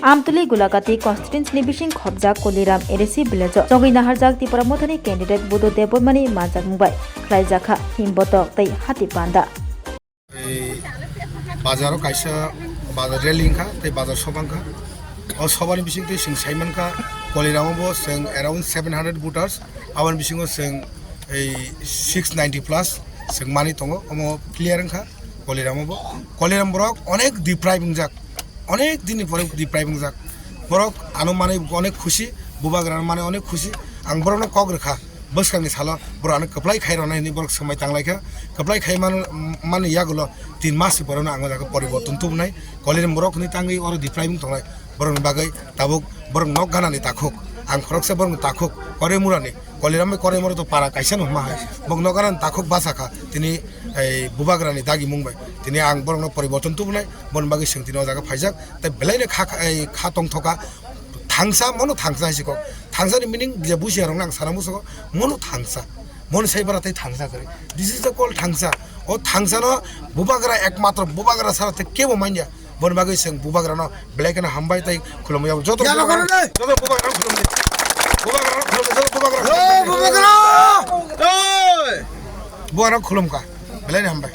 Amtuli Gulagati constituency bising khobjak Koliram Eresi village Jongi Naharjak Tipura Mothani candidate Budo Debomani Majak Mumbai Klaijakha Himbotok Tai Hati Panda Bazaro kaisa bazar railing kha tai bazar sobang kha o sobani bising te sing Simon kha Koliram bo sing around 700 voters awan bisingo sing 690 plus sing mani tongo omo clear kha Koliram bo Koliram borok onek depriving jak অনেক দিনই পরে ডিপ্রাইভিং যাক বরক আনো মানে অনেক খুশি বুবাগ্রান মানে অনেক খুশি আং বরনো কক রেখা বসকানি সালো বরানো কপ্লাই খাই রনাইনি বরক সময় তাংলাইখা কপ্লাই খাই মানে ইয়াগুলো 3 মাস পরেনো আং জায়গা পরিবর্তন তুবনাই কলিরম বরক নি তাঙ্গি অর ডিপ্রাইভিং তংলাই বরং বাগৈ তাবুক বরং নক গানানি তাখুক আং খরকসে বরং তাখুক করে মুরানি কলিরামে করে মরে তো পারা কাইসা নমা হয় বক নগানান তাখুক বাসাখা তিনি এই বুবাগ্রানি দাগি মুংবাই তিনি আং বরং পরিবর্তন তুবনাই বন বাগৈ সিং তিনি জায়গা ফাইজাক তাই বেলাইনে খা তং থকা থাংসা মনো থাংসা হিসিকক থাংসানি মিনিং যে বুঝিয়া রং আং সারা মুসক মনো থাংসা মন সাইবারা তাই থাংসা করে দিস ইজ দ্য কল থাংসা ও থাংসা ন বুবাগ্রা একমাত্র বুবাগ্রা সারা তে কেবো মাইয়া বন বাগৈ সিং বুবাগ্রা ন ব্ল্যাকনা হামবাই তাই খুলমিয়া যত বুবাগ্রা খুলমি বুবাগ্রা খুলমকা বেলাইনে হামবাই